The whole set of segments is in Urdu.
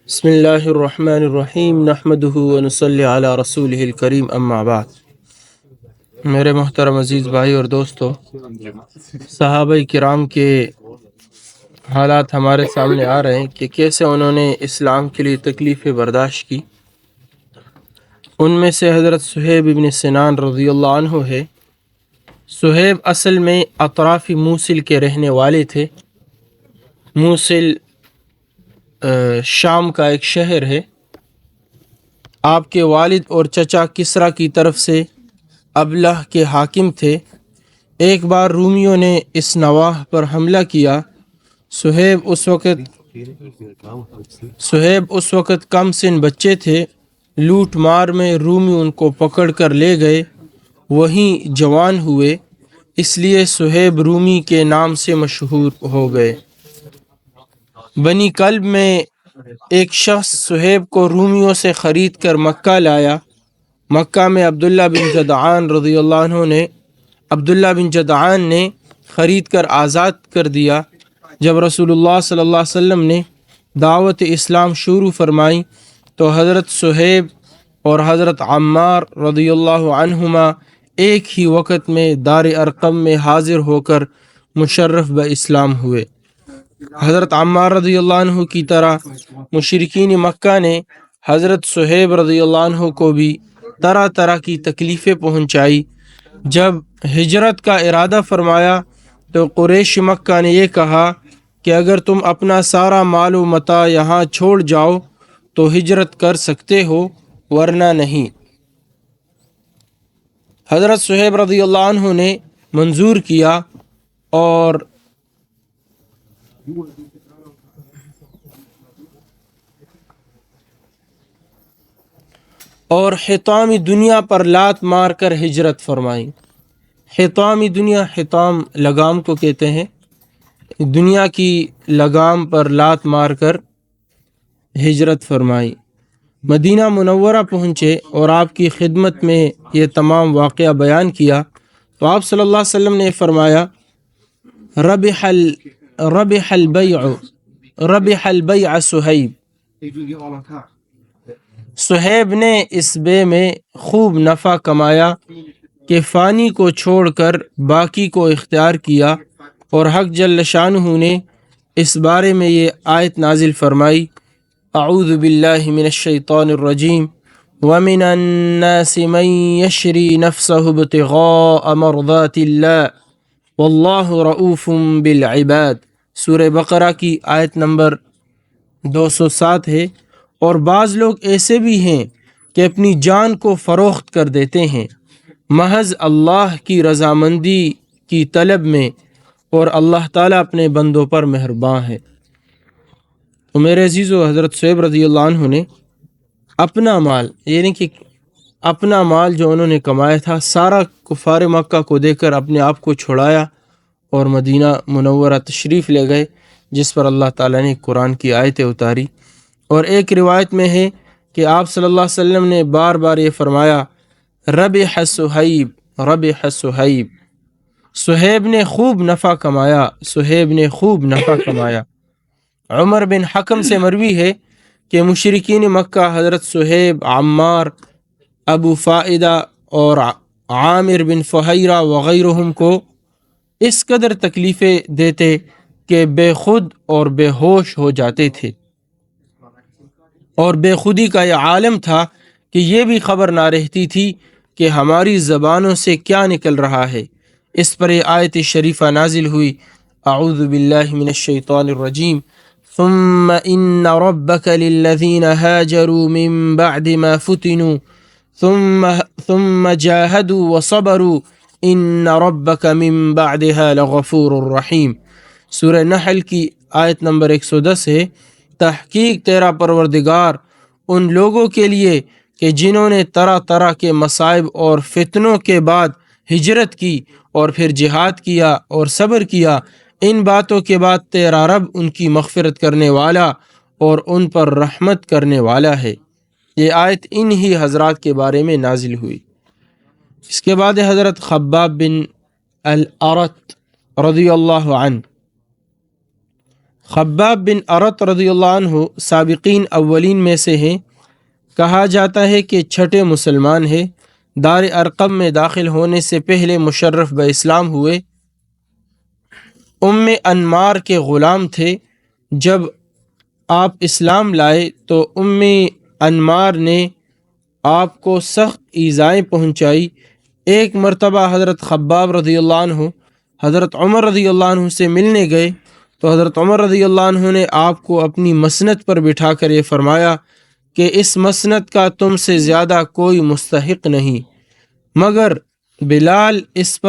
بسم اللہ الرحمن الرحیم نحمدہ ونصلی علی رسولہ الکریم اما بعد۔ میرے محترم عزیز بھائی اور دوستو، صحابہ کرام کے حالات ہمارے سامنے آ رہے ہیں کہ کیسے انہوں نے اسلام کے لیے تکلیفیں برداشت کی۔ ان میں سے حضرت صہیب بن سنان رضی اللہ عنہ ہے۔ صہیب اصل میں اطراف موصل کے رہنے والے تھے۔ موصل شام کا ایک شہر ہے۔ آپ کے والد اور چچا کسریٰ کی طرف سے ابلہ کے حاکم تھے۔ ایک بار رومیوں نے اس نواح پر حملہ کیا۔ صہیب اس وقت کم سن بچے تھے۔ لوٹ مار میں رومی ان کو پکڑ کر لے گئے، وہیں جوان ہوئے، اس لیے صہیب رومی کے نام سے مشہور ہو گئے۔ بنی کلب میں ایک شخص صہیب کو رومیوں سے خرید کر مکہ لایا۔ مکہ میں عبداللہ بن جدعان نے خرید کر آزاد کر دیا۔ جب رسول اللہ صلی اللہ علیہ وسلم نے دعوت اسلام شروع فرمائی تو حضرت صہیب اور حضرت عمار رضی اللہ عنہما ایک ہی وقت میں دار ارقم میں حاضر ہو کر مشرف اسلام ہوئے۔ حضرت عمار رضی اللہ عنہ کی طرح مشرکین مکہ نے حضرت صہیب رضی اللہ عنہ کو بھی طرح طرح کی تکلیفیں پہنچائی۔ جب ہجرت کا ارادہ فرمایا تو قریش مکہ نے یہ کہا کہ اگر تم اپنا سارا مال و متاع یہاں چھوڑ جاؤ تو ہجرت کر سکتے ہو، ورنہ نہیں۔ حضرت صہیب رضی اللہ عنہ نے منظور کیا اور حطام دنیا پر لات مار کر ہجرت فرمائی۔ حطام دنیا، حطام لگام کو کہتے ہیں، دنیا کی لگام پر لات مار کر ہجرت فرمائی۔ مدینہ منورہ پہنچے اور آپ کی خدمت میں یہ تمام واقعہ بیان کیا تو آپ صلی اللہ علیہ وسلم نے فرمایا، ربح البیع صہیب، صہیب نے اس بے میں خوب نفع کمایا کہ فانی کو چھوڑ کر باقی کو اختیار کیا۔ اور حق جل شانہ نے اس بارے میں یہ آیت نازل فرمائی، اعوذ باللہ من الشیطان الرجیم، وَمِنَ النَّاسِ مَن يَشْرِي نَفْسَهُ ابْتِغَاءَ مَرْضَاتِ اللَّهِ وَاللَّهُ رَءُوفٌ بِالْعِبَادِ۔ سورہ بقرہ کی آیت نمبر 207 ہے۔ اور بعض لوگ ایسے بھی ہیں کہ اپنی جان کو فروخت کر دیتے ہیں محض اللہ کی رضامندی کی طلب میں، اور اللہ تعالیٰ اپنے بندوں پر مہرباں ہے۔ تو میرے عزیزو، حضرت صہیب رضی اللہ عنہ نے اپنا مال، یعنی کہ اپنا مال جو انہوں نے کمایا تھا، سارا کفار مکہ کو دے کر اپنے آپ کو چھڑایا اور مدینہ منورہ تشریف لے گئے، جس پر اللہ تعالیٰ نے قرآن کی آیتیں اتاری۔ اور ایک روایت میں ہے کہ آپ صلی اللہ علیہ وسلم نے بار بار یہ فرمایا، ربح صہیب، ربح صہیب، صہیب نے خوب نفع کمایا، صہیب نے خوب نفع کمایا۔ عمر بن حکم سے مروی ہے کہ مشرکین مکہ حضرت صہیب، عمار، ابو فائدہ اور عامر بن فہیرہ وغیرہم کو اس قدر تکلیفیں دیتے کہ بے خود اور بے ہوش ہو جاتے تھے، اور بے خودی کا یہ عالم تھا کہ یہ بھی خبر نہ رہتی تھی کہ ہماری زبانوں سے کیا نکل رہا ہے۔ اس پر یہ آیت شریفہ نازل ہوئی، اعوذ باللہ من الشیطان الرجیم، ثم ان ربک للذین ہاجروا من بعد ما فتنوا ثم جاہدوا وصبروا ان ربک من بعدها لغفور رحیم۔ سورہ نحل کی آیت نمبر 110 ہے، تحقیق تیرا پروردگار ان لوگوں کے لیے کہ جنہوں نے طرح طرح کے مصائب اور فتنوں کے بعد ہجرت کی اور پھر جہاد کیا اور صبر کیا، ان باتوں کے بعد تیرا رب ان کی مغفرت کرنے والا اور ان پر رحمت کرنے والا ہے۔ یہ آیت انہی حضرات کے بارے میں نازل ہوئی۔ اس کے بعد حضرت خباب بن الارت رضی اللہ عنہ، خباب بن ارت رضی اللہ عنہ سابقین اولین میں سے ہیں، کہا جاتا ہے کہ چھٹے مسلمان ہیں، دار ارقم میں داخل ہونے سے پہلے مشرف باسلام ہوئے، ام انمار کے غلام تھے۔ جب آپ اسلام لائے تو ام انمار نے آپ کو سخت ایذائیں پہنچائی۔ ایک مرتبہ حضرت خباب رضی اللہ عنہ حضرت عمر رضی اللہ عنہ سے ملنے گئے تو حضرت عمر رضی اللہ عنہ نے آپ کو اپنی مسند پر بٹھا کر یہ فرمایا کہ اس مسند کا تم سے زیادہ کوئی مستحق نہیں، مگر بلال اس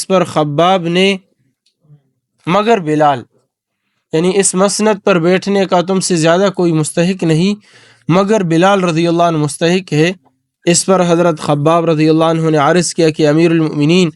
پر خباب نے یعنی اس مسند پر بیٹھنے کا تم سے زیادہ کوئی مستحق نہیں مگر بلال رضی اللہ عنہ مستحق ہے۔ اس پر حضرت خباب رضی اللہ عنہ نے عرض کیا کہ امیر المؤمنین،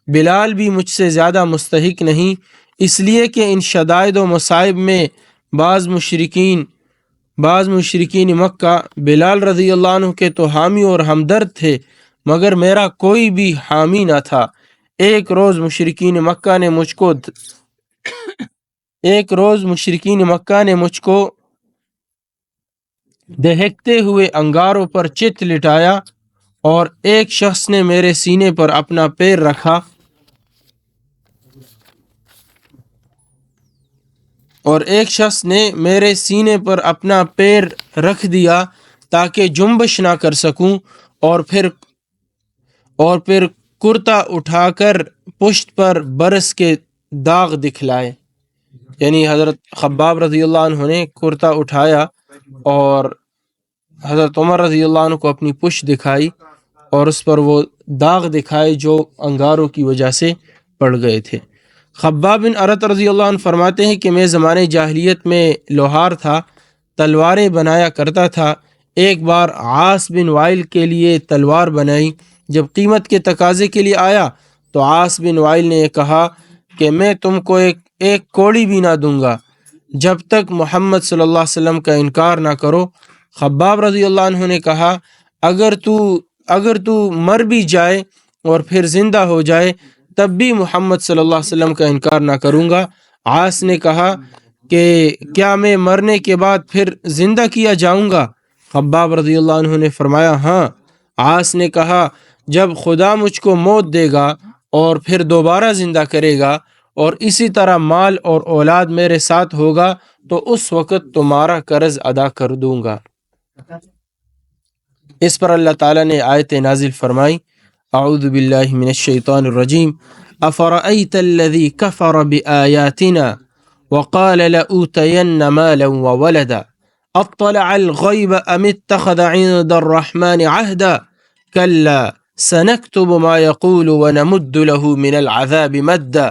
بلال بھی مجھ سے زیادہ مستحق نہیں، اس لیے کہ ان شدائد و مصائب میں بعض مشرکین مکہ بلال رضی اللہ عنہ کے تو حامی اور ہمدرد تھے، مگر میرا کوئی بھی حامی نہ تھا۔ ایک روز مشرکین مکہ نے مجھ کو دہکتے ہوئے انگاروں پر چت لٹایا اور ایک شخص نے میرے سینے پر اپنا پیر رکھ دیا تاکہ جنبش نہ کر سکوں، اور پھر کرتا اٹھا کر پشت پر برس کے داغ دکھلائے۔ یعنی حضرت خباب رضی اللہ عنہ نے کرتا اٹھایا اور حضرت عمر رضی اللہ عنہ کو اپنی پشت دکھائی اور اس پر وہ داغ دکھائے جو انگاروں کی وجہ سے پڑ گئے تھے۔ خباب بن ارت رضی اللہ عنہ فرماتے ہیں کہ میں زمانے جاہلیت میں لوہار تھا، تلواریں بنایا کرتا تھا۔ ایک بار عاص بن وائل کے لیے تلوار بنائی، جب قیمت کے تقاضے کے لیے آیا تو عاص بن وائل نے یہ کہا کہ میں تم کو ایک کوڑی بھی نہ دوں گا جب تک محمد صلی اللہ علیہ وسلم کا انکار نہ کرو۔ خباب رضی اللہ عنہ نے کہا اگر تو مر بھی جائے اور پھر زندہ ہو جائے تب بھی محمد صلی اللہ علیہ وسلم کا انکار نہ کروں گا۔ عاص نے کہا کہ کیا میں مرنے کے بعد پھر زندہ کیا جاؤں گا؟ خباب رضی اللہ عنہ نے فرمایا ہاں۔ عاص نے کہا جب خدا مجھ کو موت دے گا اور پھر دوبارہ زندہ کرے گا اور اسی طرح مال اور اولاد میرے ساتھ ہوگا تو اس وقت تمہارا قرض ادا کر دوں گا۔ اس پر اللہ تعالیٰ نے آیت نازل فرمائی، اعوذ باللہ من الشیطان الرجیم، افرأیت الذی کفر بآیاتنا وقال لأوتین مالا وولدا اطلع الغیب ام اتخذ عند الرحمن عہدا کلا سنکتب ما یقول ونمد له من العذاب مدا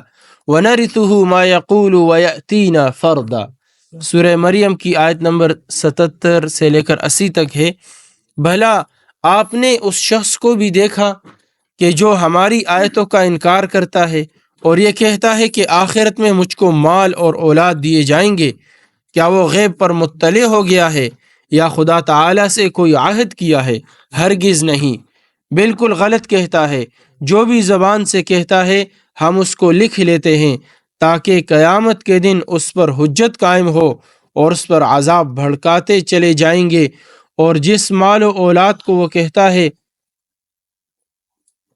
ونرثه ما يقول ويأتينا فردا۔ سورہ مریم کی آیت نمبر 77 سے لے کر 80 تک ہے۔ بھلا آپ نے اس شخص کو بھی دیکھا کہ جو ہماری آیتوں کا انکار کرتا ہے اور یہ کہتا ہے کہ آخرت میں مجھ کو مال اور اولاد دیے جائیں گے؟ کیا وہ غیب پر مطلع ہو گیا ہے یا خدا تعالیٰ سے کوئی عہد کیا ہے؟ ہرگز نہیں، بالکل غلط کہتا ہے۔ جو بھی زبان سے کہتا ہے ہم اس کو لکھ لیتے ہیں تاکہ قیامت کے دن اس پر حجت قائم ہو اور اس پر عذاب بھڑکاتے چلے جائیں گے، اور جس مال و اولاد کو وہ کہتا ہے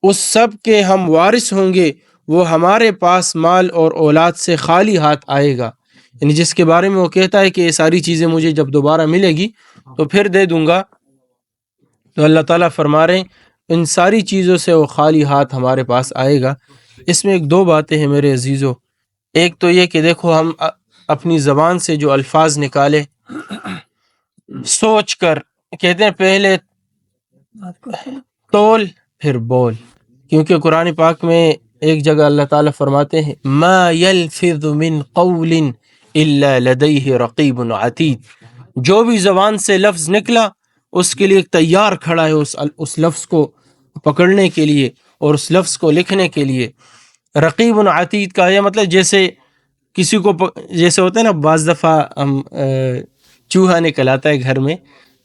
اس سب کے ہم وارث ہوں گے، وہ ہمارے پاس مال اور اولاد سے خالی ہاتھ آئے گا۔ یعنی جس کے بارے میں وہ کہتا ہے کہ یہ ساری چیزیں مجھے جب دوبارہ ملے گی تو پھر دے دوں گا، تو اللہ تعالیٰ فرما رہے ہیں ان ساری چیزوں سے وہ خالی ہاتھ ہمارے پاس آئے گا۔ اس میں ایک دو باتیں ہیں میرے عزیزو۔ ایک تو یہ کہ دیکھو ہم اپنی زبان سے جو الفاظ نکالے سوچ کر کہتے ہیں پہلے تول پھر بول، کیونکہ قرآن پاک میں ایک جگہ اللہ تعالیٰ فرماتے ہیں ما یلفظ من قول الا لدیہ رقیب عتید، جو بھی زبان سے لفظ نکلا اس کے لیے ایک تیار کھڑا ہے اس لفظ کو پکڑنے کے لیے اور اس لفظ کو لکھنے کے لیے۔ رقیب عتید کا یہ مطلب جیسے کسی کو جیسے ہوتا ہے نا، بعض دفعہ ہم چوہا نکل آتا ہے گھر میں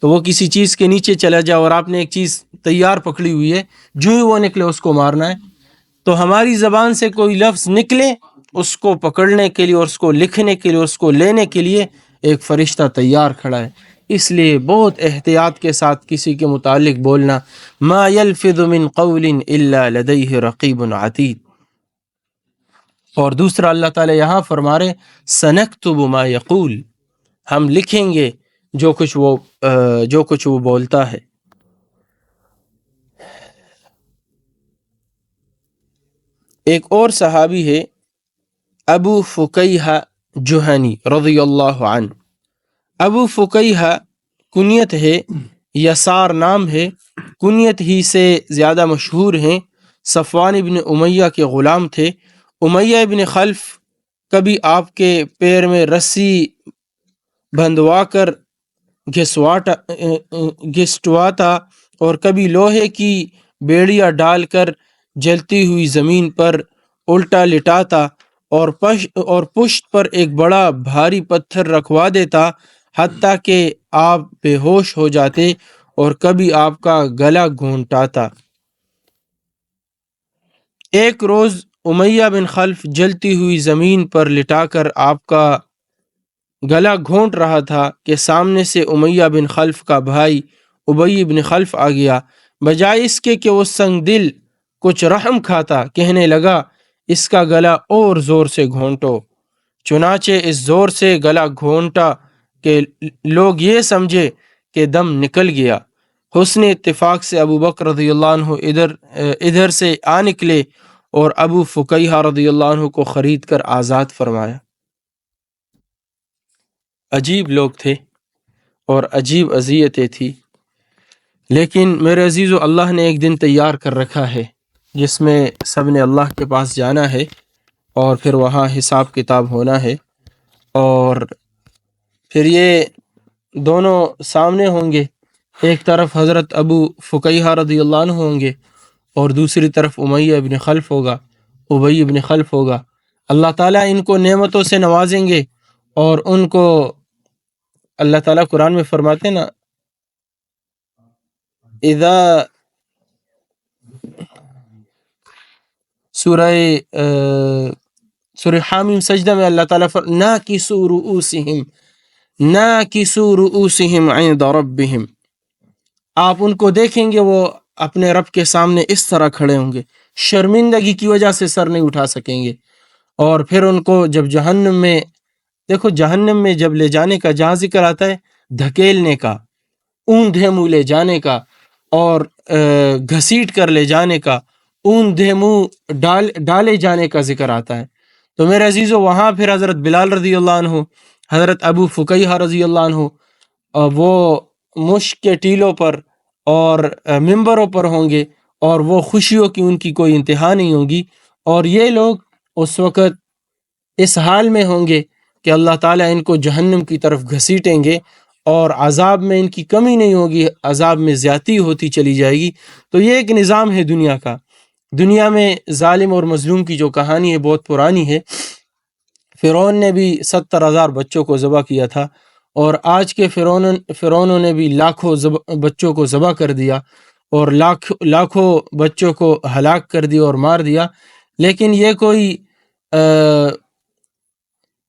تو وہ کسی چیز کے نیچے چلا جائے اور آپ نے ایک چیز تیار پکڑی ہوئی ہے، جو ہی وہ نکلے اس کو مارنا ہے۔ تو ہماری زبان سے کوئی لفظ نکلے اس کو پکڑنے کے لیے اور اس کو لکھنے کے لیے، اس کو لینے کے لیے ایک فرشتہ تیار کھڑا ہے۔ اس لیے بہت احتیاط کے ساتھ کسی کے متعلق بولنا، ما یلفظ من قول الا لدیہ رقیب عتید۔ اور دوسرا اللہ تعالیٰ یہاں فرما رہے سنکتب ما یقول، ہم لکھیں گے جو کچھ وہ بولتا ہے۔ ایک اور صحابی ہے ابو فقیہ جہنی رضی اللہ عنہ۔ ابو فقیہ کنیت ہے، یسار نام ہے، کنیت ہی سے زیادہ مشہور ہیں۔ صفوان ابن امیہ کے غلام تھے۔ امیہ ابن خلف کبھی آپ کے پیر میں رسی بندھوا کر گھسٹواتا اور کبھی لوہے کی بیڑیاں ڈال کر جلتی ہوئی زمین پر الٹا لٹاتا اور پشت پر ایک بڑا بھاری پتھر رکھوا دیتا، حتیٰ کہ آپ بے ہوش ہو جاتے، اور کبھی آپ کا گلا گھونٹاتا۔ ایک روز امیہ بن خلف جلتی ہوئی زمین پر لٹا کر آپ کا گلا گھونٹ رہا تھا کہ سامنے سے امیہ بن خلف کا بھائی ابی بن خلف آ گیا۔ بجائے اس کے کہ وہ سنگ دل کچھ رحم کھاتا، کہنے لگا اس کا گلا اور زور سے گھونٹو۔ چنانچہ اس زور سے گلا گھونٹا کہ لوگ یہ سمجھے کہ دم نکل گیا۔ حسن اتفاق سے ابو بکر رضی اللہ عنہ ادھر سے آ نکلے اور ابو فقیہ رضی اللہ عنہ کو خرید کر آزاد فرمایا۔ عجیب لوگ تھے اور عجیب اذیتیں تھی، لیکن میرے عزیزو اللہ نے ایک دن تیار کر رکھا ہے جس میں سب نے اللہ کے پاس جانا ہے اور پھر وہاں حساب کتاب ہونا ہے، اور پھر یہ دونوں سامنے ہوں گے۔ ایک طرف حضرت ابو فقیہ رضی اللہ عنہ ہوں گے اور دوسری طرف امیہ ابن خلف ہوگا، ابی ابن خلف ہوگا۔ اللہ تعالیٰ ان کو نعمتوں سے نوازیں گے، اور ان کو اللہ تعالیٰ قرآن میں فرماتے نا اذا سورہ حامیم سجدہ میں اللہ تعالیٰ ناکسوا رؤوسہم عند ربہم، آپ ان کو دیکھیں گے وہ اپنے رب کے سامنے اس طرح کھڑے ہوں گے، شرمندگی کی وجہ سے سر نہیں اٹھا سکیں گے۔ اور پھر ان کو جب جہنم میں، دیکھو جہنم میں جب لے جانے کا جہاں ذکر آتا ہے دھکیلنے کا، اوندھے منہ لے جانے کا، اور گھسیٹ کر لے جانے کا، اوندھے منہ ڈالے جانے کا ذکر آتا ہے۔ تو میرے عزیزو وہاں پھر حضرت بلال رضی اللہ عنہ، حضرت ابو فقیہ رضی اللہ عنہ وہ مشک کے ٹیلوں پر اور ممبروں پر ہوں گے، اور وہ خوشیوں کی ان کی کوئی انتہا نہیں ہوگی، اور یہ لوگ اس وقت اس حال میں ہوں گے کہ اللہ تعالیٰ ان کو جہنم کی طرف گھسیٹیں گے، اور عذاب میں ان کی کمی نہیں ہوگی، عذاب میں زیادتی ہوتی چلی جائے گی۔ تو یہ ایک نظام ہے دنیا کا۔ دنیا میں ظالم اور مظلوم کی جو کہانی ہے بہت پرانی ہے۔ فرعون نے بھی 70,000 بچوں کو ذبح کیا تھا، اور آج کے فرعونوں نے بھی لاکھوں بچوں کو ذبح کر دیا، اور لاکھوں بچوں کو ہلاک کر دیا اور مار دیا۔ لیکن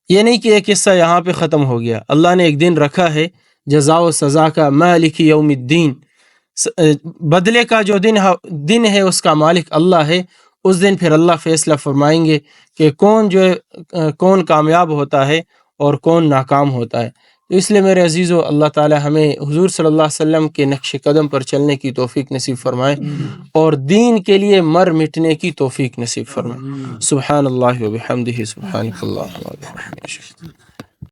یہ نہیں کہ یہ قصہ یہاں پہ ختم ہو گیا۔ اللہ نے ایک دن رکھا ہے جزا و سزا کا، مالک یوم الدین، بدلے کا جو دن ہے اس کا مالک اللہ ہے۔ اس دن پھر اللہ فیصلہ فرمائیں گے کہ کون کامیاب ہوتا ہے اور کون ناکام ہوتا ہے۔ تو اس لیے میرے عزیزو اللہ تعالی ہمیں حضور صلی اللہ علیہ وسلم کے نقش قدم پر چلنے کی توفیق نصیب فرمائے، اور دین کے لیے مر مٹنے کی توفیق نصیب فرمائے۔ سبحان اللہ و بحمدہ، سبحانک اللہم و بحمدک۔